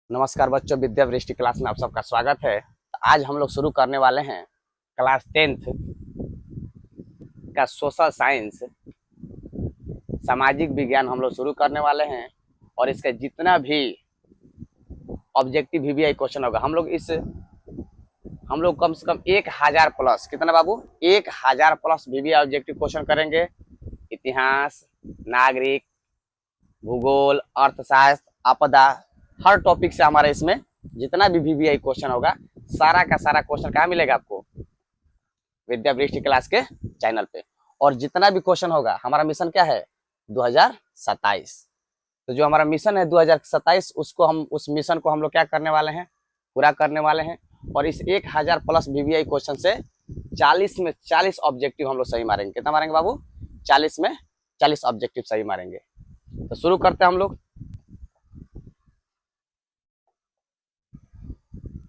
नमस्कार बच्चों, विद्या वृष्टि क्लास में आप सबका स्वागत है। आज हम लोग शुरू करने वाले हैं क्लास 10th का सोशल साइंस, सामाजिक विज्ञान हम लोग शुरू करने वाले हैं। और इसका जितना भी ऑब्जेक्टिव वीवीआई क्वेश्चन होगा हम लोग कम से कम 1000 प्लस, कितना बाबू, 1000 प्लस वीवीआई ऑब्जेक्टिव क्वेश्चन करेंगे। इतिहास, नागरिक, भूगोल, अर्थशास्त्र, आपदा, हर टॉपिक से हमारा इसमें जितना भी वीवीआई क्वेश्चन होगा सारा का सारा क्वेश्चन कहाँ मिलेगा आपको, विद्या वृष्टि क्लास के चैनल पे। और जितना भी क्वेश्चन होगा, हमारा मिशन क्या है, 2027। तो जो हमारा मिशन है 2027, उस मिशन को हम लोग क्या करने वाले हैं, पूरा करने वाले हैं। और इस 1000 प्लस वीवीआई क्वेश्चन से 40 में 40 ऑब्जेक्टिव हम लोग सही मारेंगे। कितना मारेंगे बाबू, 40 में 40 ऑब्जेक्टिव सही मारेंगे। तो शुरू करते हैं हम लोग।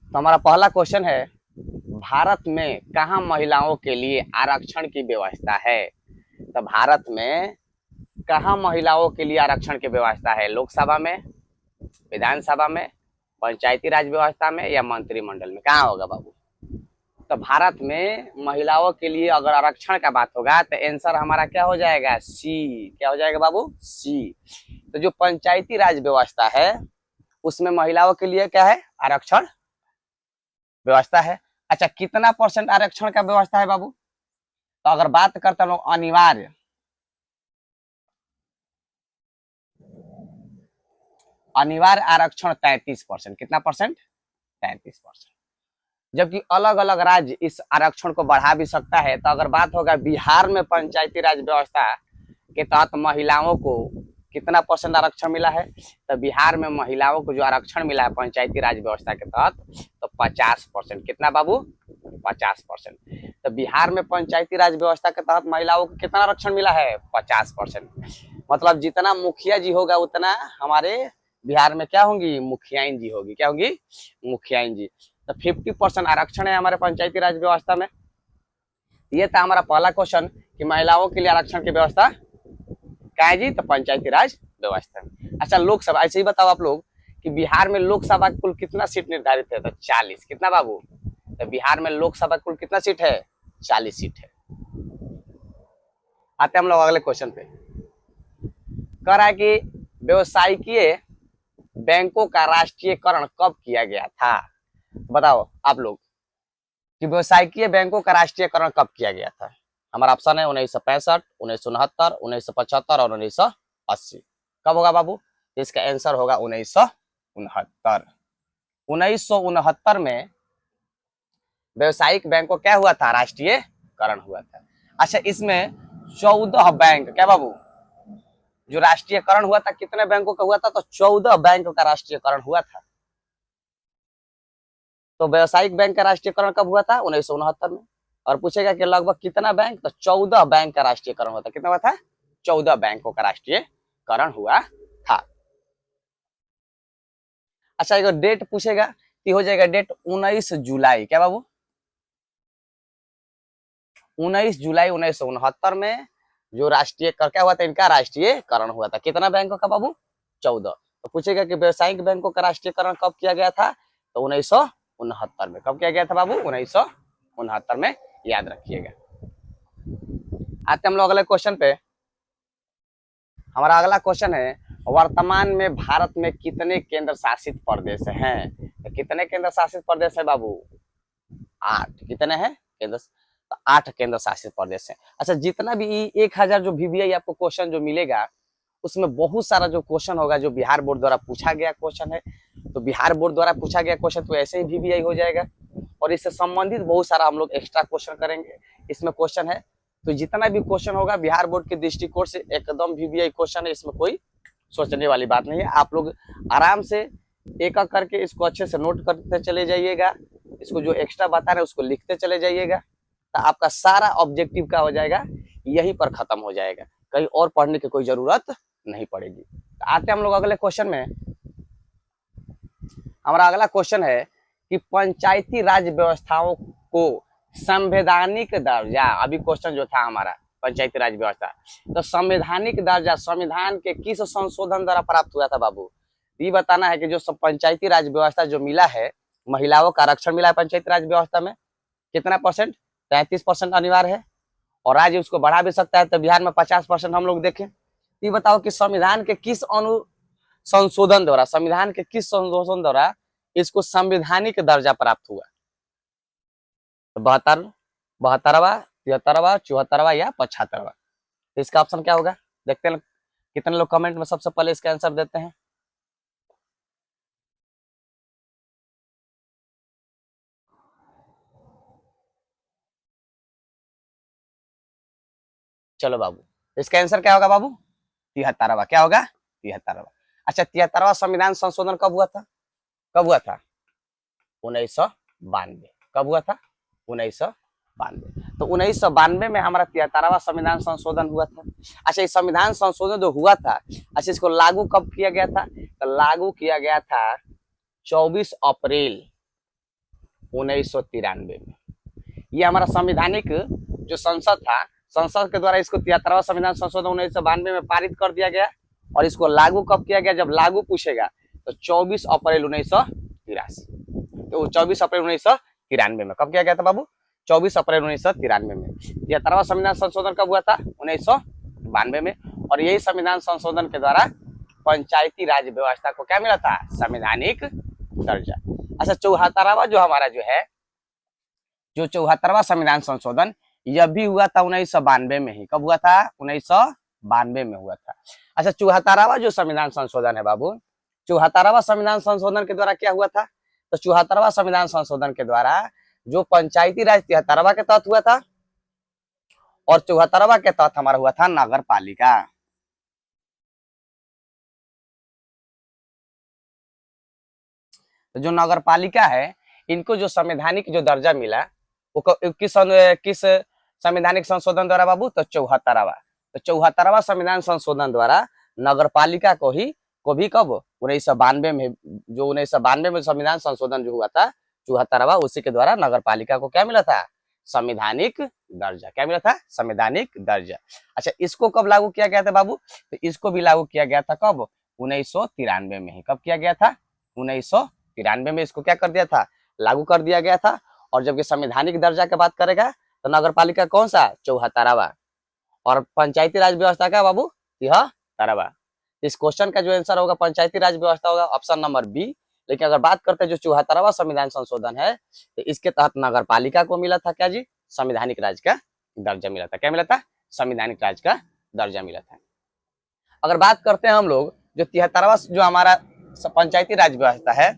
तो हमारा पहला क्वेश्चन है, भारत में कहाँ महिलाओं के लिए आरक्षण की व्यवस्था है। तो भारत में कहाँ महिलाओं के लिए आरक्षण की व्यवस्था है, लोकसभा में, विधानसभा में, पंचायती राज व्यवस्था में या मंत्रिमंडल में, कहाँ होगा बाबू। तो भारत में महिलाओं के लिए अगर आरक्षण का बात होगा तो आंसर हमारा क्या हो जाएगा, सी। क्या हो जाएगा बाबू, सी। तो जो पंचायती राज व्यवस्था है उसमें महिलाओं के लिए क्या है, आरक्षण व्यवस्था है। अच्छा, कितना % आरक्षण का व्यवस्था है बाबू। तो अगर बात करते हैं लोग अनिवार्य आरक्षण 33%, कितना परसेंट, 33%। जबकि अलग अलग राज्य इस आरक्षण को बढ़ा भी सकता है। तो अगर बात होगा बिहार में पंचायती राज व्यवस्था के तहत महिलाओं को कितना % आरक्षण मिला है, तो बिहार में महिलाओं को जो आरक्षण मिला है पंचायती राज व्यवस्था के तहत, तो 50%। कितना बाबू, 50%। तो बिहार में पंचायती राज व्यवस्था के तहत महिलाओं को कितना आरक्षण मिला है, 50%। मतलब जितना मुखिया जी होगा उतना हमारे बिहार में क्या होंगी, मुखियाइन जी होगी। क्या होगी, मुखियाइन जी। तो 50% आरक्षण है हमारे पंचायती राज व्यवस्था में। ये था हमारा पहला क्वेश्चन कि महिलाओं के लिए आरक्षण की व्यवस्था क्या है जी, तो पंचायती राज व्यवस्था में। अच्छा, लोकसभा, ऐसे ही बताओ आप लोग कि बिहार में लोकसभा कुल कितना सीट निर्धारित है, तो 40। कितना बाबू, तो बिहार में लोकसभा कुल कितना सीट है, 40 सीट है। आते हम लोग अगले क्वेश्चन पे। कह रहा है कि व्यवसायिकीय बैंकों का राष्ट्रीयकरण कब किया गया था। बताओ आप लोग कि व्यवसायिकीय बैंकों का राष्ट्रीयकरण कब किया गया था। हमारा ऑप्शन है 1965, 1969, 1975 और 1980। कब होगा बाबू, इसका आंसर होगा 1969। 1969 में व्यवसायिक बैंक को क्या हुआ था, राष्ट्रीयकरण हुआ था। अच्छा, इसमें 14 बैंक, क्या बाबू, जो राष्ट्रीयकरण हुआ था कितने बैंकों का हुआ था, तो 14 बैंक का राष्ट्रीयकरण हुआ था। तो व्यवसायिक बैंक का राष्ट्रीयकरण कब हुआ था, 1969 में। और पूछेगा कि लगभग कितना बैंक, तो 14 बैंक का राष्ट्रीयकरण हुआ था। कितना हुआ था, 14 बैंकों का राष्ट्रीयकरण हुआ था। अच्छा, अगर डेट पूछेगा तो हो जाएगा डेट 19 जुलाई। क्या बाबू, 19 जुलाई 1969 में जो राष्ट्रीय क्या हुआ था, इनका राष्ट्रीयकरण हुआ था। कितना बैंकों का बाबू, 14। तो पूछेगा कि व्यवसायिक बैंकों का राष्ट्रीयकरण कब किया गया था, तो 1969 में। कब किया गया था बाबू, 1969 में, याद रखिएगा। आते हम लोग अगले क्वेश्चन पे। हमारा अगला क्वेश्चन है, वर्तमान में भारत में कितने केंद्र शासित प्रदेश हैं। तो कितने केंद्र शासित प्रदेश है बाबू, 8। कितने हैं केंद्र, तो 8 केंद्र शासित प्रदेश है। अच्छा, जितना भी 1000 जो वीवीआई आपको क्वेश्चन जो मिलेगा उसमें बहुत सारा जो क्वेश्चन होगा जो बिहार बोर्ड द्वारा पूछा गया क्वेश्चन है। तो बिहार बोर्ड द्वारा पूछा गया क्वेश्चन तो ऐसे ही वीवीआई हो जाएगा। और इससे संबंधित बहुत सारा हम लोग एक्स्ट्रा क्वेश्चन करेंगे, इसमें क्वेश्चन है। तो जितना भी क्वेश्चन होगा बिहार बोर्ड के दृष्टिकोण से एकदम वीवीआई क्वेश्चन है, इसमें कोई सोचने वाली बात नहीं है। आप लोग आराम से एक एक करके इसको अच्छे से नोट करते चले जाइएगा, इसको जो एक्स्ट्रा बता रहे हैं उसको लिखते चले जाइएगा। तो आपका सारा ऑब्जेक्टिव क्या हो जाएगा, यहीं पर खत्म हो जाएगा, कहीं और पढ़ने की कोई जरूरत नहीं पड़ेगी। तो आते हम लोग अगले क्वेश्चन में। हमारा अगला क्वेश्चन है कि पंचायती राज व्यवस्थाओं को संवैधानिक दर्जा, अभी क्वेश्चन जो था हमारा पंचायती राज व्यवस्था, तो संवैधानिक दर्जा संविधान के किस संशोधन द्वारा प्राप्त हुआ था बाबू, ये बताना है कि जो सब पंचायती राज व्यवस्था जो मिला है, महिलाओं का आरक्षण मिला है पंचायती राज व्यवस्था में, कितना परसेंट? 33% अनिवार्य है, और राज्य उसको बढ़ा भी सकता है। तो बिहार में 50% हम लोग देखें। ये बताओ कि संविधान के किस संशोधन द्वारा, संविधान के किस संशोधन द्वारा इसको संवैधानिक दर्जा प्राप्त हुआ? तो 72वां, 73वां, 74वां या 75वां? तो इसका ऑप्शन क्या होगा? देखते हैं कितने लोग कमेंट में सबसे पहले इसका आंसर देते हैं। चलो बाबू, इसका आंसर क्या होगा बाबू? 73वां। क्या होगा? 73वां। अच्छा, 73वां संविधान संशोधन कब हुआ था? कब हुआ था? 1992। कब हुआ था? 1992। तो 1992 में हमारा 73वां संविधान संशोधन हुआ था। अच्छा, इस संविधान संशोधन जो हुआ था, अच्छा इसको लागू कब किया गया था? तो लागू किया गया था 24 अप्रैल 1993 में। ये हमारा संवैधानिक जो संसद था, संसद के द्वारा इसको 73वां संविधान संशोधन 1992 में पारित कर दिया गया। और इसको लागू कब किया गया? जब लागू पूछेगा तो 24 अप्रैल 1983। तो 24 अप्रैल 1993 में कब किया गया था बाबू? 24 अप्रैल 1993 में। 73वां संविधान संशोधन कब हुआ था? 1992 में। और यही संविधान संशोधन के द्वारा पंचायती राज व्यवस्था को क्या मिला था? संवैधानिक दर्जा। अच्छा, 74वां जो हमारा जो है, जो 74वां संविधान संशोधन, यह भी हुआ था 1992 में ही। कब हुआ था? 1992 में हुआ था। अच्छा, 74वां जो संविधान संशोधन है बाबू, 74वां संविधान संशोधन के द्वारा क्या हुआ था? तो 74वां संविधान संशोधन के द्वारा जो पंचायती राज 73वां के तहत हुआ था, और 74वां के तहत हमारा हुआ था नगर पालिका। तो जो नगर पालिका है, इनको जो संवैधानिक जो दर्जा मिला, वो किस संवैधानिक संशोधन द्वारा बाबू? तो 74वां। तो 74वां संविधान संशोधन द्वारा नगर पालिका को भी कब? 1992 में। जो 1992 में संविधान संशोधन जो हुआ था 74वां, उसी के द्वारा नगर पालिका को क्या मिला था? संवैधानिक दर्जा। क्या मिला था? संवैधानिक दर्जा। अच्छा, इसको कब लागू किया गया था बाबू? तो इसको भी लागू किया गया था कब? 1993 में ही। कब किया गया था? 1993 में इसको क्या कर दिया था? लागू कर दिया गया था। और जबकि संवैधानिक दर्जा की बात करेगा तो नगर पालिका कौन सा? 74वां। और पंचायती राज व्यवस्था का बाबू? यह 73वां। इस क्वेश्चन का जो आंसर होगा पंचायती राज व्यवस्था होगा, ऑप्शन नंबर बी। लेकिन अगर बात करते हैं जो 74वां संविधान संशोधन है, तो इसके तहत नगर पालिका को मिला था क्या जी? संवैधानिक राज का दर्जा मिला था। क्या मिला था? संवैधानिक राज का दर्जा मिला था। अगर बात करते हैं हम लोग जो 73वां जो हमारा पंचायती राज व्यवस्था है,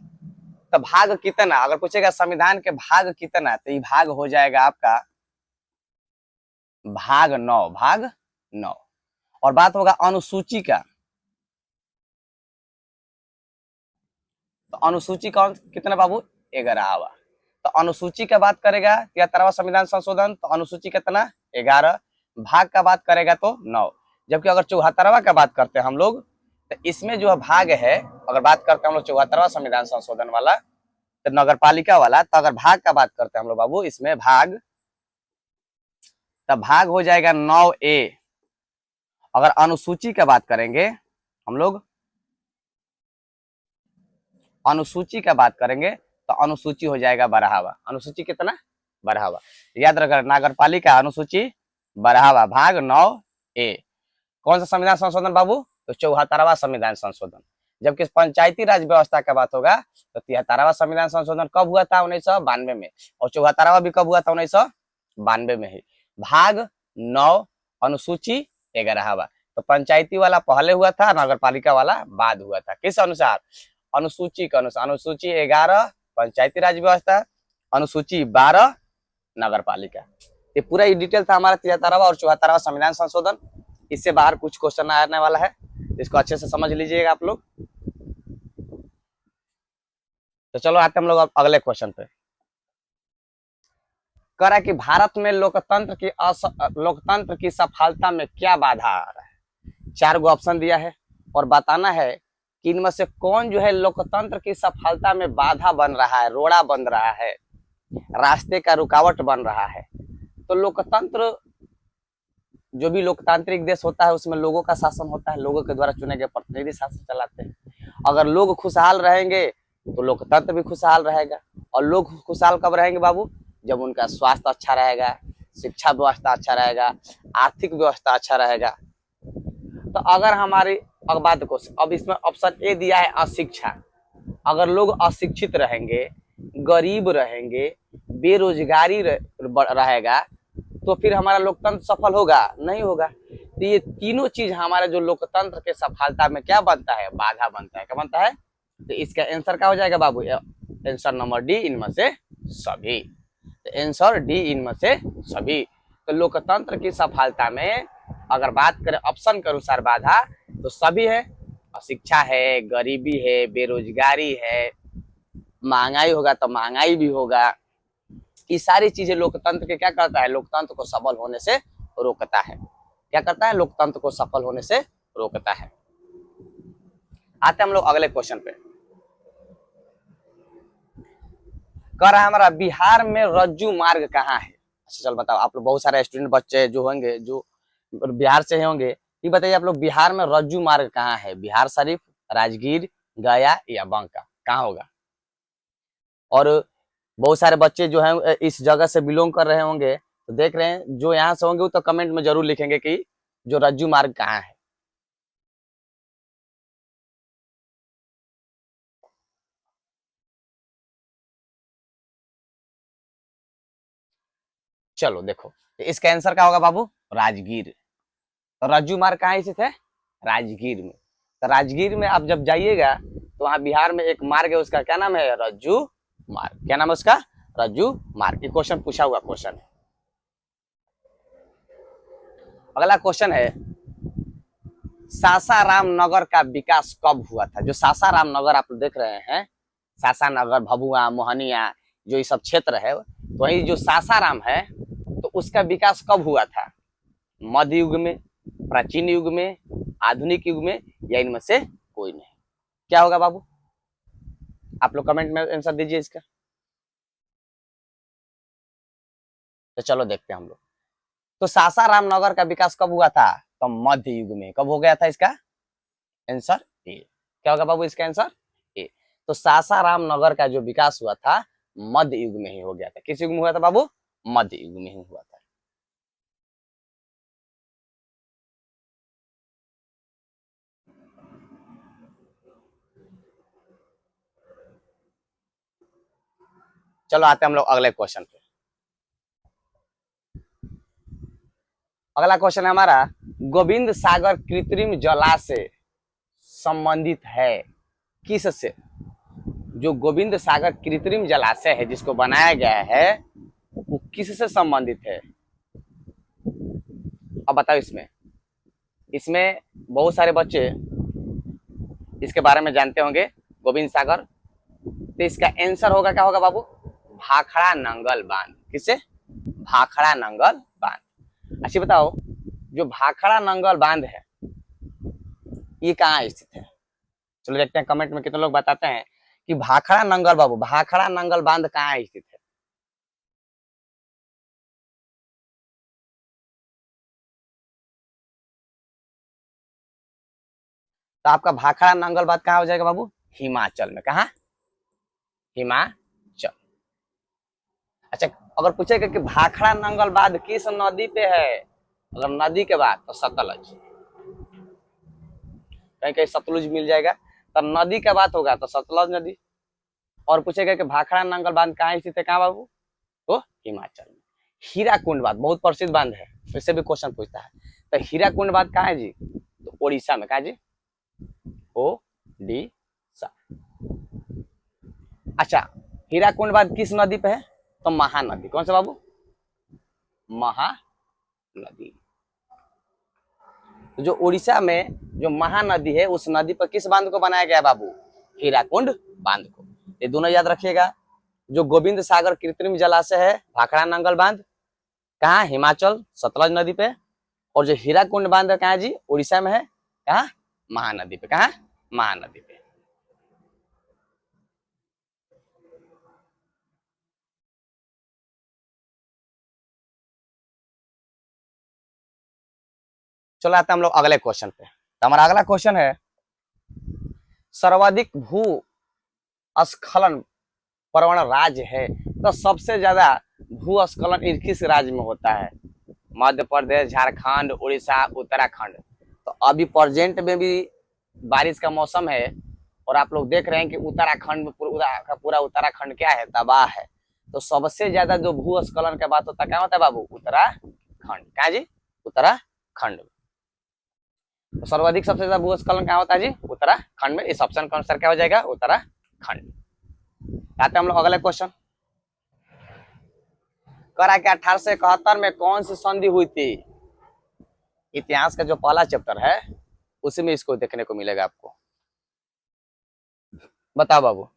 तो भाग कितना? अगर पूछेगा संविधान के भाग कितना, तो ये भाग हो जाएगा आपका भाग 9। भाग 9। और बात होगा अनुसूची का, तो अनुसूची कौन कितना बाबू? 11वां। तो अनुसूची का बात करेगा 73वां संविधान संशोधन, तो अनुसूची कितना? 11। भाग का बात करेगा तो 9। जबकि अगर 74वां का बात करते हैं हम लोग, तो इसमें जो भाग है, अगर बात करते हैं हम लोग 74वां संविधान संशोधन वाला, तो नगर पालिका वाला, तो अगर भाग का बात करते हैं हम लोग बाबू, इसमें भाग, तब भाग हो जाएगा 9A। अगर अनुसूची का बात करेंगे हम लोग, अनुसूची का बात करेंगे तो अनुसूची हो जाएगा 12वां। अनुसूची कितना? 12वां। याद रखना, नगर पालिका अनुसूची 12वां, भाग 9A। कौन सा संविधान संशोधन बाबू? तो 74वां संविधान संशोधन। जबकि पंचायती राज व्यवस्था का बात होगा तो 73वां संविधान संशोधन कब हुआ था? 1992 में। और 74वां भी कब हुआ था? 1992 में ही। भाग 9, अनुसूची 11वां। तो पंचायती वाला पहले हुआ था, नगर पालिका वाला बाद हुआ था। किस अनुसार? अनुसूची के अनुसार। अनुसूची 11 पंचायती राज व्यवस्था, अनुसूची 12 नगर पालिका। ये पूरा ये डिटेल था हमारा 73वां और 74वां संविधान संशोधन। इससे बाहर कुछ क्वेश्चन आने वाला है, इसको अच्छे से समझ लीजिएगा आप लोग। तो चलो आते हम लोग अगले क्वेश्चन पे। कह रहा है कि भारत में लोकतंत्र की सफलता में क्या बाधा आ रहा है? 4 गो ऑप्शन दिया है और बताना है कि इनमें से कौन जो है लोकतंत्र की सफलता में बाधा बन रहा है, रोड़ा बन रहा है, रास्ते का रुकावट बन रहा है। तो लोकतंत्र, जो भी लोकतांत्रिक देश होता है उसमें लोगों का शासन होता है, लोगों के द्वारा चुने गए प्रतिनिधि शासन चलाते हैं। अगर लोग खुशहाल रहेंगे तो लोकतंत्र भी खुशहाल रहेगा। और लोग खुशहाल कब रहेंगे बाबू? जब उनका स्वास्थ्य अच्छा रहेगा, शिक्षा व्यवस्था अच्छा रहेगा, आर्थिक व्यवस्था अच्छा रहेगा। तो अगर हमारी अब बात को, अब इसमें ऑप्शन ए दिया है अशिक्षा। अगर लोग अशिक्षित रहेंगे, गरीब रहेंगे, बेरोजगारी रहेगा, तो फिर हमारा लोकतंत्र सफल होगा? नहीं होगा। तो ये तीनों चीज हमारे जो लोकतंत्र के सफलता में क्या बनता है? बाधा बनता है। क्या बनता है? तो इसका आंसर क्या हो जाएगा बाबू? आंसर नंबर डी, इनमें से सभी। तो आंसर डी, इनमें से सभी। तो लोकतंत्र की सफलता में अगर बात करें ऑप्शन के अनुसार बाधा, तो सभी है। अशिक्षा है, गरीबी है, बेरोजगारी है, महंगाई होगा तो महंगाई भी होगा। ये सारी चीजें लोकतंत्र के क्या करता है? लोकतंत्र को सफल होने से रोकता है। क्या करता है? लोकतंत्र को सफल होने से रोकता है। आते हम लोग अगले क्वेश्चन पे। कह रहा है हमारा बिहार में रज्जू मार्ग कहाँ है? अच्छा चल बताओ, आप लोग बहुत सारे स्टूडेंट बच्चे जो होंगे, जो बिहार से होंगे, ये बताइए आप लोग बिहार में रज्जू मार्ग कहाँ है? बिहार शरीफ, राजगीर, गया या बांका, कहाँ होगा? और बहुत सारे बच्चे जो हैं इस जगह से बिलोंग कर रहे होंगे, तो देख रहे हैं, जो यहाँ से होंगे वो तो कमेंट में जरूर लिखेंगे कि जो रज्जू मार्ग कहाँ है। चलो देखो, तो इसका आंसर क्या होगा बाबू? राजगीर। तो रज्जू मार्ग कहाँ स्थित है? राजगीर में। तो राजगीर में आप जब जाइएगा तो वहां बिहार में एक मार्ग है, उसका क्या नाम है? रज्जू मार्ग। क्या नाम है उसका? रज्जू मार्ग। ये क्वेश्चन पूछा हुआ क्वेश्चन है। अगला क्वेश्चन है, सासाराम नगर का विकास कब हुआ था? जो सासाराम नगर आप देख रहे हैं, सासा नगर, भभुआ, मोहनिया, जो ये सब क्षेत्र है, तो वही जो सासाराम है, तो उसका विकास कब हुआ था? मध्य युग में, प्राचीन युग में, आधुनिक युग में, या इनमें से कोई नहीं? क्या होगा बाबू? आप लोग कमेंट में आंसर दीजिए इसका। तो चलो देखते हैं हम लोग। तो सासाराम नगर का विकास कब हुआ था? तो मध्य युग में। कब हो गया था इसका आंसर? ए। क्या होगा बाबू इसका आंसर? ए। तो सासाराम नगर का जो विकास हुआ था मध्य युग में ही हो गया था। किस युग में हुआ था बाबू? मध्य युग में ही हुआ था। चलो आते हैं हम लोग अगले क्वेश्चन पे। अगला क्वेश्चन है हमारा, गोविंद सागर कृत्रिम जलाशय संबंधित है किससे? जो गोविंद सागर कृत्रिम जलाशय है जिसको बनाया गया है, वो किससे संबंधित है? अब बताओ। इसमें इसमें बहुत सारे बच्चे इसके बारे में जानते होंगे, गोविंद सागर। तो इसका आंसर होगा, क्या होगा बाबू? भाखड़ा नंगल बांध। किससे? भाखड़ा नंगल बांध। अच्छा बताओ, जो भाखड़ा नंगल बांध है ये कहाँ स्थित है? चलो देखते हैं कमेंट में कितने लोग बताते हैं कि भाखड़ा नंगल, बाबू भाखड़ा नंगल बांध कहाँ स्थित है? तो आपका भाखड़ा नंगल बांध कहाँ हो जाएगा बाबू? हिमाचल में। कहाँ? हिमाचल। अच्छा, अगर पूछेगा कि भाखड़ा नंगल बांध किस नदी पे है, अगर नदी के बाद तो सतलज। कहीं कहीं सतलुज मिल जाएगा। तो नदी का बात होगा तो सतलज नदी। और पूछेगा कि भाखड़ा नंगल बांध कहाँ स्थित है, कहाँ बाबू? तो हिमाचल में। हीराकुंड बांध बहुत प्रसिद्ध बांध है, इससे भी क्वेश्चन पूछता है। तो हीराकुंड बांध कहाँ है जी? तो उड़ीसा में। कहाँ जी? ओडिशा। अच्छा, हीराकुंड बांध किस नदी पे है? तो महानदी। कौन सा बाबू? महानदी। तो जो उड़ीसा में जो महानदी है, उस नदी पर किस बांध को बनाया गया बाबू? हीराकुंड बांध को। ये दोनों याद रखिएगा। जो गोविंद सागर कृत्रिम जलाशय है भाखड़ा नंगल बांध, कहाँ? हिमाचल, सतलज नदी पे। और जो हीराकुंड बांध कहाँ जी? उड़ीसा में है। कहाँ? महानदी पे। कहाँ? महानदी पे। चलो आते हम लोग अगले क्वेश्चन पे। तो हमारा अगला क्वेश्चन है, सर्वाधिक भूस्खलन प्रवण राज्य है, तो सबसे ज्यादा भूस्खलन किस राज्य में होता है? मध्य प्रदेश, झारखंड, उड़ीसा, उत्तराखंड। तो अभी प्रेजेंट में भी बारिश का मौसम है और आप लोग देख रहे हैं कि उत्तराखंड में पूरा उत्तराखंड क्या है, तबाह है। तो सबसे ज्यादा जो भूस्खलन का बात होता है क्या होता है बाबू? उत्तराखंड। क्या जी? उत्तराखंड। तो सर्वाधिक सबसे ज्यादा भूस्खलन क्या होता है जी? उत्तराखंड में। इस ऑप्शन का आंसर क्या हो जाएगा? उत्तराखंड। आते हम लोग अगले क्वेश्चन। करा कि 1871 में कौन सी संधि हुई थी? इतिहास का जो पहला चैप्टर है उसी में इसको देखने को मिलेगा आपको। बताओ बाबू,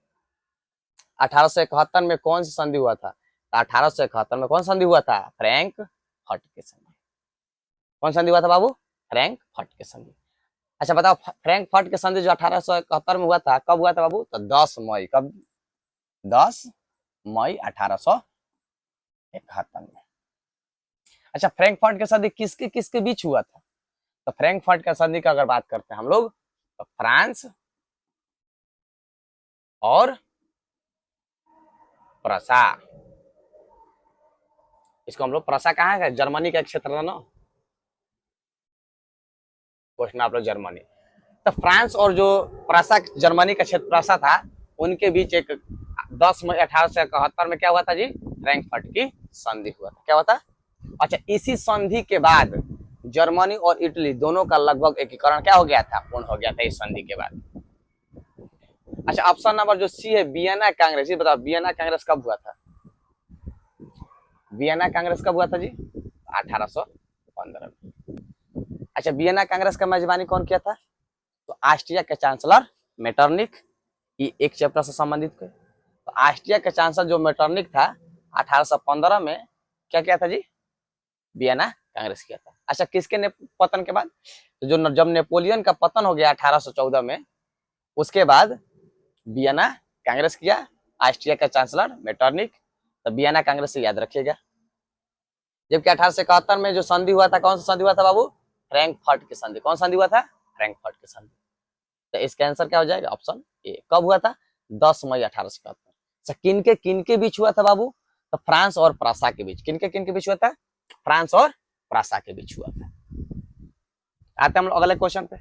1871 में कौन सी संधि हुआ था? 1871 में कौन संधि हुआ था? फ्रैंकफर्ट की संधि। कौन संधि हुआ था बाबू? फ्रैंकफर्ट की संधि। अच्छा बताओ, फ्रैंकफर्ट की संधि जो 1871 में हुआ था, कब हुआ था बाबू? तो 10 मई। कब? 10 मई 1871 में। अच्छा, फ्रैंकफर्ट की संधि किसके किसके बीच हुआ था? तो फ्रैंकफर्ट की संधि का अगर बात करते हैं हम लोग, तो फ्रांस और प्रसा। इसको हम लोग, प्रसा कहाँ है? जर्मनी का क्षेत्र है ना, क्वेश्चन आप लोग जर्मनी। तो फ्रांस और जो प्रसा, जर्मनी का क्षेत्र प्रसा था, उनके बीच एक 10 मई 1871 में क्या हुआ था जी? फ्रैंकफर्ट की संधि हुआ था। क्या हुआ था? अच्छा, इसी संधि के बाद जर्मनी और इटली दोनों का लगभग एकीकरण क्या हो गया था? पूर्ण हो गया था इस संधि के बाद। अच्छा, ऑप्शन नंबर जो सी है, वियना कांग्रेस। ये बताओ, वियना कांग्रेस कब हुआ था? वियना कांग्रेस कब हुआ था जी? 1815 में। अच्छा, वियना कांग्रेस का मेजबानी कौन किया था? तो ऑस्ट्रिया के चांसलर मेटरनिक। ये एक चैप्टर से संबंधित है। तो ऑस्ट्रिया के चांसलर जो मेटरनिक था, 1815 में क्या किया था जी? वियना कांग्रेस किया था। अच्छा, किसके पतन के बाद? तो जो जब नेपोलियन का पतन हो गया 1814 में, उसके बाद वियना कांग्रेस किया ऑस्ट्रिया का चांसलर मेटरनिक। तो वियना कांग्रेस से याद रखिएगा। जबकि 1871 में जो संधि हुआ था, कौन सा संधि हुआ था बाबू? फ्रैंकफर्ट की संधि। कौन संधि हुआ था? फ्रैंकफर्ट की संधि। तो इसका आंसर क्या हो जाएगा? Option A. कब हुआ था? 10 मई 1871। किनके बीच हुआ था बाबू? तो फ्रांस और प्रसा के बीच। किनके बीच हुआ था? फ्रांस और प्रसा के बीच हुआ था। आते हम लोग अगले क्वेश्चन पे।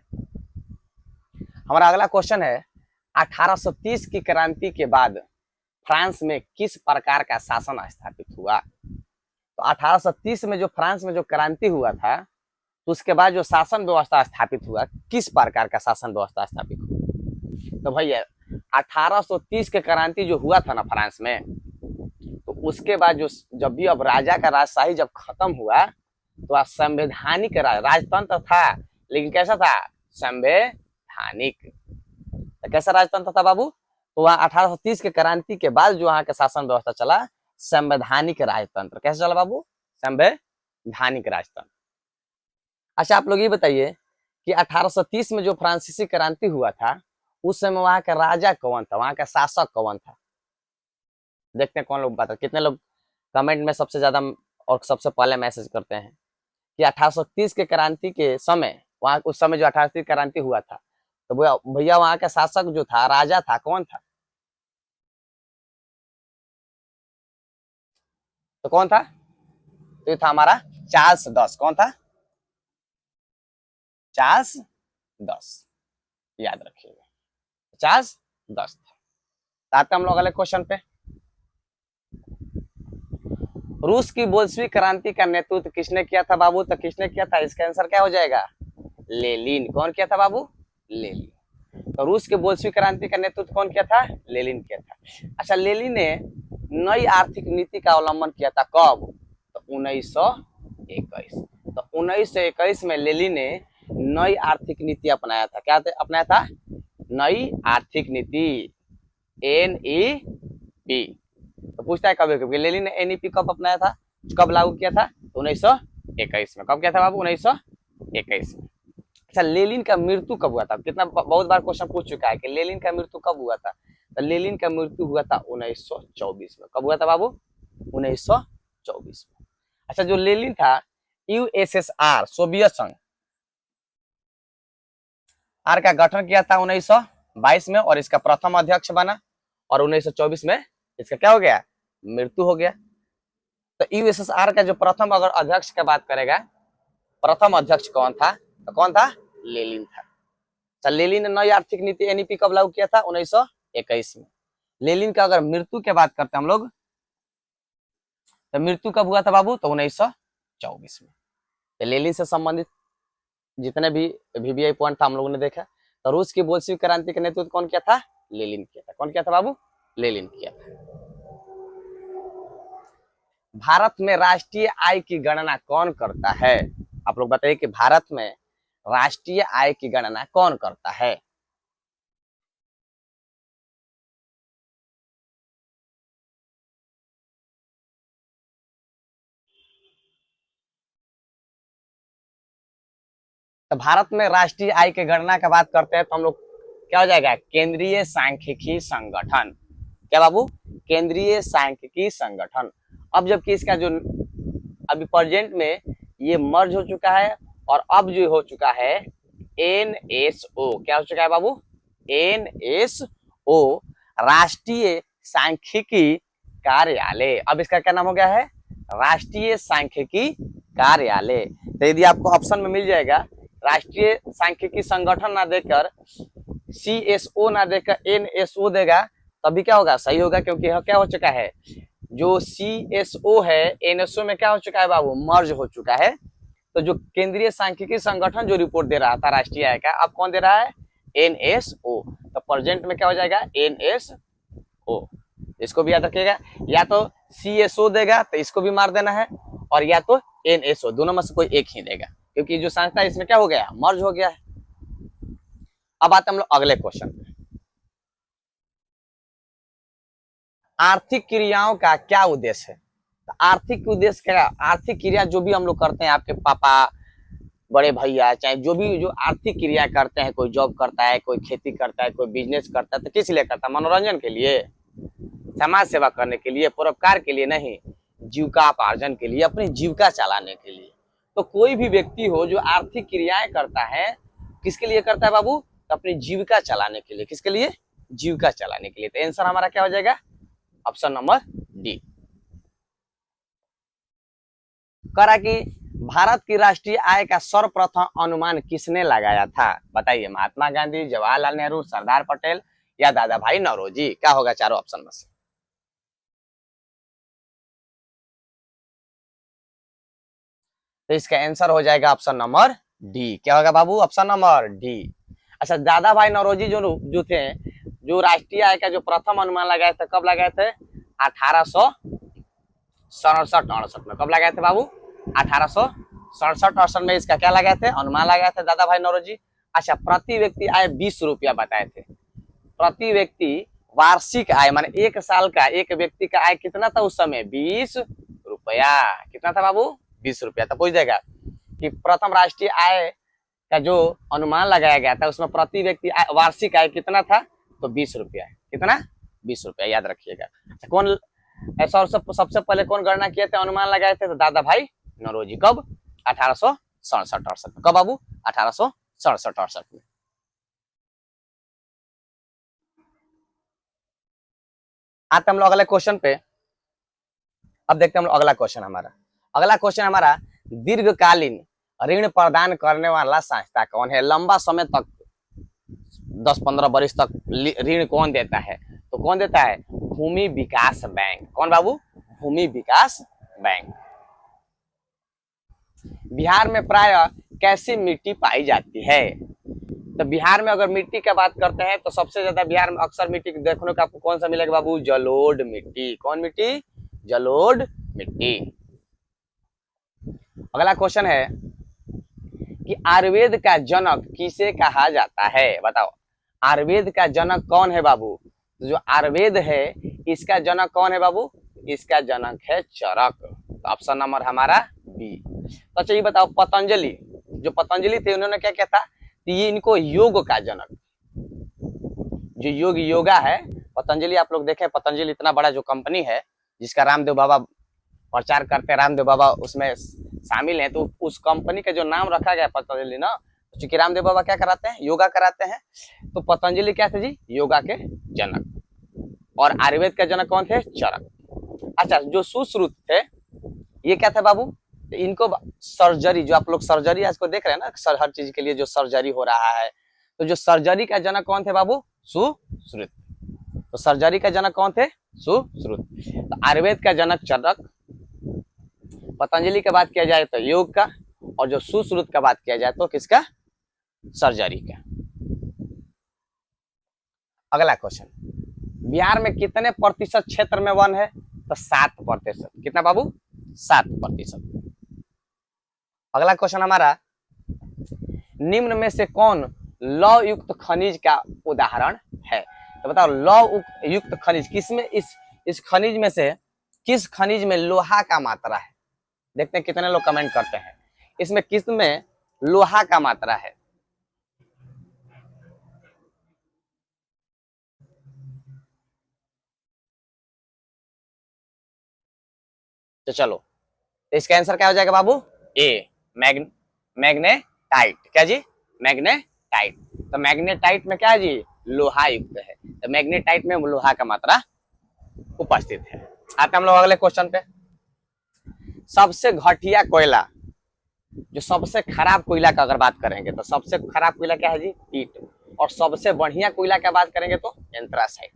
हमारा अगला क्वेश्चन है, 1830 की क्रांति के बाद फ्रांस में किस प्रकार का शासन स्थापित हुआ? तो 1830 में जो फ्रांस में जो क्रांति हुआ था, तो उसके बाद जो शासन व्यवस्था स्थापित हुआ, किस प्रकार का शासन व्यवस्था स्थापित हुआ? तो भैया 1830 के क्रांति जो हुआ था ना फ्रांस में, तो उसके बाद जो जब भी अब राजा का राजशाही जब खत्म हुआ, तो संवैधानिक राजतंत्र था। लेकिन कैसा था? संवैधानिक। तो कैसा राजतंत्र था बाबू? तो वहाँ 1830 के क्रांति के बाद जो वहाँ का शासन व्यवस्था चला, संवैधानिक राजतंत्र। कैसे चला बाबू? संवैधानिक राजतंत्र। अच्छा, आप लोग ये बताइए कि 1830 में जो फ्रांसीसी क्रांति हुआ था, उस समय वहां का राजा कौन था? वहां का शासक कौन था? देखते हैं कौन लोग बता, कितने लोग कमेंट में सबसे ज्यादा और सबसे पहले मैसेज करते हैं कि 1830 के क्रांति के समय, वहां उस समय जो 1830 क्रांति हुआ था, तो भैया वहां का शासक जो था, राजा था, कौन था? तो कौन था? तो ये था हमारा चार्ल्स दस। कौन था? चार्ल्स दस। याद रखिएगा, चार्ल्स दस था। आते हम लोग अगले क्वेश्चन पे। रूस की बोल्शेविक क्रांति का नेतृत्व किसने किया था बाबू? तो किसने किया था? इसका आंसर क्या हो जाएगा? लेनिन। कौन किया था बाबू? लेनिन। तो रूस के बोल्शेविक क्रांति का नेतृत्व कौन किया था? लेनिन किया था। अच्छा, लेनिन ने नई आर्थिक नीति का अवलंबन किया था। कब? तो 1921। तो 1921 में लेनिन ने नई आर्थिक नीति अपनाया था। क्या अपनाया था? नई आर्थिक नीति, NEP। तो पूछता है कभी कभी लेनिन ने NEP कब अपनाया था, कब लागू किया था? तो 1921 में। कब किया था बाबू? 1921 में। अच्छा, लेनिन का मृत्यु कब हुआ था? कितना बहुत बार क्वेश्चन पूछ चुका है कि लेनिन का मृत्यु कब हुआ था। तो लेनिन का मृत्यु हुआ था 1924 में। कब हुआ था बाबू? 1924 में। अच्छा, जो लेनिन था, USSR सोवियत संघ आर का गठन किया था 19 22 में, और इसका प्रथम अध्यक्ष बना, और 1924 में इसका क्या हो गया, मृत्यु हो गया। तो यूएसएसआर का जो प्रथम अगर अध्यक्ष की बात करेगा, प्रथम अध्यक्ष कौन था, तो कौन था, लेनिन था। तो लेनिन ने नई आर्थिक नीति एनईपी कब लागू किया था, 1921 में। लेनिन का अगर मृत्यु की बात करते हैं हम लोग, तो मृत्यु कब हुआ था बाबू, तो 1924 में। तो लेनिन से संबंधित जितने भी वीवीआई पॉइंट था हम लोगों ने देखा। तो रूस की बोल्शेविक क्रांति का नेतृत्व कौन किया था, लेनिन किया था। कौन किया था बाबू, लेनिन किया था। भारत में राष्ट्रीय आय की गणना कौन करता है, आप लोग बताइए कि भारत में राष्ट्रीय आय की गणना कौन करता है। तो भारत में राष्ट्रीय आय की गणना की बात करते हैं तो हम लोग क्या हो जाएगा, केंद्रीय सांख्यिकी संगठन। क्या बाबू, केंद्रीय सांख्यिकी संगठन। अब जबकि इसका जो अभी प्रेजेंट में ये मर्ज हो चुका है, और अब जो हो चुका है एनएसओ, क्या हो चुका है बाबू, एनएसओ, राष्ट्रीय सांख्यिकी कार्यालय। अब इसका क्या नाम हो गया है, राष्ट्रीय सांख्यिकी कार्यालय। तो यदि आपको ऑप्शन में मिल जाएगा राष्ट्रीय सांख्यिकी संगठन ना देकर सीएसओ ना देकर एनएसओ देगा, तभी क्या होगा, सही होगा, क्योंकि यह क्या हो चुका है, जो सीएसओ है एनएसओ में क्या हो चुका है बाबू, मर्ज हो चुका है। तो जो केंद्रीय सांख्यिकी संगठन जो रिपोर्ट दे रहा था राष्ट्रीय आय का, अब कौन दे रहा है, एनएसओ। तो प्रेजेंट में क्या हो जाएगा, एनएसओ। इसको भी याद रखिएगा, या तो सीएसओ देगा तो इसको भी मार देना है, और या तो एनएसओ, दोनों में से कोई एक ही देगा, क्योंकि जो संस्था है इसमें क्या हो गया, मर्ज हो गया है। अब आते हम लोग अगले क्वेश्चन पे। आर्थिक क्रियाओं का क्या उद्देश्य है। तो आर्थिक उद्देश्य क्या, आर्थिक क्रिया जो भी हम लोग करते हैं, आपके पापा, बड़े भैया, चाहे जो भी जो आर्थिक क्रिया करते हैं, कोई जॉब करता है, कोई खेती करता है, कोई बिजनेस करता है, तो किस लिए करता है, मनोरंजन के लिए, समाज सेवा करने के लिए, परोपकार के लिए नहीं, जीविकापार्जन के लिए, अपनी जीविका चलाने के लिए। तो कोई भी व्यक्ति हो जो आर्थिक क्रियाएं करता है, किसके लिए करता है बाबू, तो अपनी जीविका चलाने के लिए। किसके लिए, जीविका चलाने के लिए। तो आंसर हमारा क्या हो जाएगा, ऑप्शन नंबर डी। करा कि भारत की राष्ट्रीय आय का सर्वप्रथम अनुमान किसने लगाया था, बताइए, महात्मा गांधी, जवाहरलाल नेहरू, सरदार पटेल या दादा भाई नौरोजी। क्या होगा चारों ऑप्शन में से, तो इसका आंसर हो जाएगा ऑप्शन नंबर डी। क्या होगा बाबू, ऑप्शन नंबर डी। अच्छा, दादा भाई नौरोजी जो थे, जो राष्ट्रीय आय का जो प्रथम अनुमान लगाए थे, कब लगाए थे, 1867-68 में। कब लगाए थे बाबू, 1867-68 में इसका क्या लगाए थे, अनुमान लगाए थे दादा भाई नौरोजी। अच्छा, प्रति व्यक्ति आय 20 रुपया बताए थे। प्रति व्यक्ति वार्षिक आय माने एक साल का एक व्यक्ति का आय कितना था उस समय, 20 रुपया। कितना था बाबू, 20 रुपया। तो पूछ देगा कि प्रथम राष्ट्रीय आय का जो अनुमान लगाया गया था उसमें प्रति व्यक्ति वार्षिक आय कितना था, तो 20 रुपया। कितना, 20 रुपया, याद रखिएगा। कौन ऐसा सबसे पहले कौन गणना किए थे, अनुमान लगाए थे, तो दादा भाई नौरोजी। कब, 1867-68 में। कब बाबू, 1867-68 में। आते हम लोग अगले क्वेश्चन पे। अब देखते हैं हम लोग अगला क्वेश्चन हमारा। अगला क्वेश्चन हमारा, दीर्घकालीन ऋण प्रदान करने वाला संस्था कौन है, लंबा समय तक 10-15 वर्ष तक ऋण कौन देता है, तो कौन देता है, भूमि विकास बैंक। कौन बाबू, भूमि विकास बैंक। बिहार में प्राय कैसी मिट्टी पाई जाती है, तो बिहार में अगर मिट्टी की बात करते हैं तो सबसे ज्यादा बिहार में अक्सर मिट्टी देखने को आपको कौन सा मिलेगा बाबू, जलोढ़ मिट्टी। कौन मिट्टी, जलोढ़ मिट्टी। अगला क्वेश्चन है कि आयुर्वेद का जनक किसे कहा जाता है, बताओ, आयुर्वेद का जनक कौन है बाबू। तो जो आयुर्वेद है इसका जनक कौन है बाबू, इसका जनक है चरक। तो ऑप्शन नंबर हमारा बी। तो अच्छा ये बताओ, पतंजलि, जो पतंजलि थे उन्होंने क्या किया था, ये इनको योग का जनक, जो योगा है पतंजलि, आप लोग देखें पतंजलि इतना बड़ा जो कंपनी है जिसका रामदेव बाबा प्रचार करते हैं, रामदेव बाबा उसमें शामिल हैं, तो उस कंपनी का जो नाम रखा गया पतंजलि ना, चूंकि रामदेव बाबा क्या कराते हैं, योगा कराते हैं, तो पतंजलि क्या थे जी, योगा के जनक। और आयुर्वेद के जनक कौन थे, चरक। अच्छा, जो सुश्रुत थे ये क्या थे बाबू, तो इनको सर्जरी, जो आप लोग सर्जरी आज को देख रहे हैं ना, हर चीज के लिए जो सर्जरी हो रहा है, तो जो सर्जरी का जनक कौन थे बाबू, सुश्रुत। तो सर्जरी का जनक कौन थे, सुश्रुत। तो आयुर्वेद का जनक चरक, पतंजलि की बात किया जाए तो योग का, और जो सुश्रुत का बात किया जाए तो किसका, सर्जरी का। अगला क्वेश्चन, बिहार में कितने प्रतिशत क्षेत्र में वन है, तो 7%। कितना बाबू, 7%। अगला क्वेश्चन हमारा, निम्न में से कौन लौह युक्त खनिज का उदाहरण है, तो बताओ लौह युक्त खनिज किसमें, इस खनिज में से किस खनिज में लोहा का मात्रा है। देखते हैं कितने लोग कमेंट करते हैं, इसमें किस में लोहा का मात्रा है। तो चलो, तो इसका आंसर क्या हो जाएगा बाबू, ए, मैग्नेटाइट। क्या जी, मैग्नेटाइट। तो मैग्नेटाइट में क्या है जी, लोहा युक्त है, तो मैग्नेटाइट में लोहा का मात्रा उपस्थित है। आते हम लोग अगले क्वेश्चन पे, सबसे घटिया कोयला, जो सबसे खराब कोयला का अगर बात करेंगे तो सबसे खराब कोयला क्या है जी, पीट। और सबसे बढ़िया कोयला का बात करेंगे तो एंथ्रासाइट,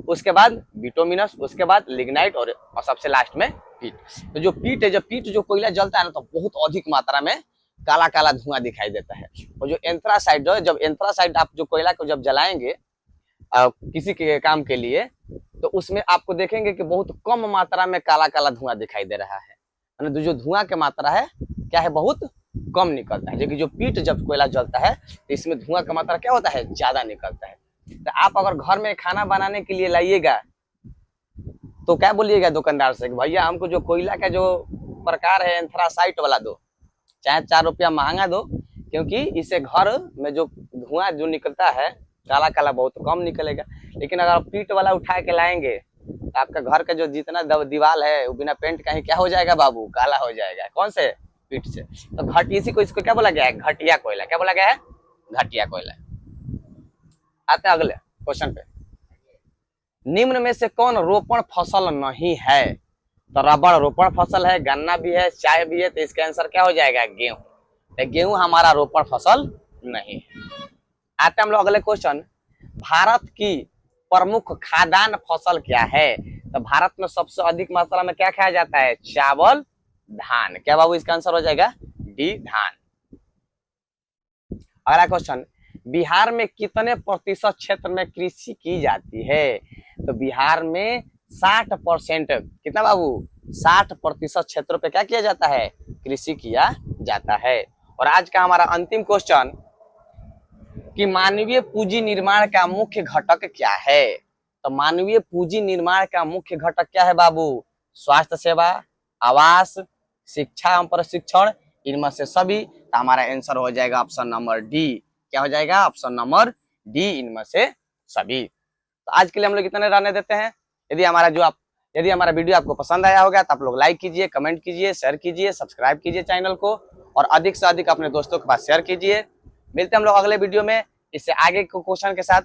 उसके बाद बिटोमिनस, उसके बाद लिग्नाइट, और सबसे लास्ट में पीट। तो जो पीट है, जो कोयला जलता है ना, तो बहुत अधिक मात्रा में काला काला धुआं दिखाई देता है। और जो एंथ्रासाइट, जब एंथ्रासाइट आप जो कोयला को जब जलाएंगे किसी के काम के लिए, तो उसमें आपको देखेंगे कि बहुत कम मात्रा में काला काला धुआं दिखाई दे रहा है, जो धुआं की मात्रा है क्या है, बहुत कम निकलता है। जबकि जो पीट जब कोयला जलता है तो इसमें धुआं का मात्रा क्या होता है, ज्यादा निकलता है। तो आप अगर घर में खाना बनाने के लिए लाइएगा तो क्या बोलिएगा दुकानदार से कि भैया हमको जो कोयला का जो प्रकार है एंथ्रासाइट वाला दो, चाहे 4 रुपया महंगा दो, क्योंकि इससे घर में जो धुआं जो निकलता है काला काला बहुत कम निकलेगा। लेकिन अगर आप पीट वाला उठा के लाएंगे तो आपका घर का जो जितना दीवार है वो बिना पेंट का ही क्या हो जाएगा बाबू, काला हो जाएगा। कौन से, पीट से। तो इसी को, इसको क्या बोला गया है, घटिया कोयला। क्या बोला गया है, घटिया कोयला। आते हैं अगले क्वेश्चन पे, निम्न में से कौन रोपण फसल नहीं है, तो रबड़ रोपण फसल है, गन्ना भी है, चाय भी है, तो इसका आंसर क्या हो जाएगा, गेहूं। तो गेहूं हमारा रोपण फसल नहीं है। आते हम लोग अगले क्वेश्चन, भारत की प्रमुख खाद्यान्न फसल क्या है, तो भारत में सबसे अधिक मात्रा में क्या खाया जाता है, चावल, धान। क्या बाबू, इसका आंसर हो जाएगा डी, धान। अगला क्वेश्चन, बिहार में कितने प्रतिशत क्षेत्र में कृषि की जाती है, तो बिहार में 60%। कितना बाबू, 60% क्षेत्रों पे क्या किया जाता है, कृषि किया जाता है। और आज का हमारा अंतिम क्वेश्चन, कि मानवीय पूंजी निर्माण का मुख्य घटक क्या है, तो मानवीय पूंजी निर्माण का मुख्य घटक क्या है बाबू, स्वास्थ्य सेवा, आवास, शिक्षा एवं प्रशिक्षण, इनमें से सभी। तो हमारा आंसर हो जाएगा ऑप्शन नंबर डी। क्या हो जाएगा, ऑप्शन नंबर डी, इनमें से सभी। तो आज के लिए हम लोग इतने रहने देते हैं। यदि हमारा वीडियो आपको पसंद आया होगा तो आप लोग लाइक कीजिए, कमेंट कीजिए, शेयर कीजिए, सब्सक्राइब कीजिए चैनल को, और अधिक से अधिक अपने दोस्तों के पास शेयर कीजिए। मिलते हैं हम लोग अगले वीडियो में इससे आगे के क्वेश्चन के साथ।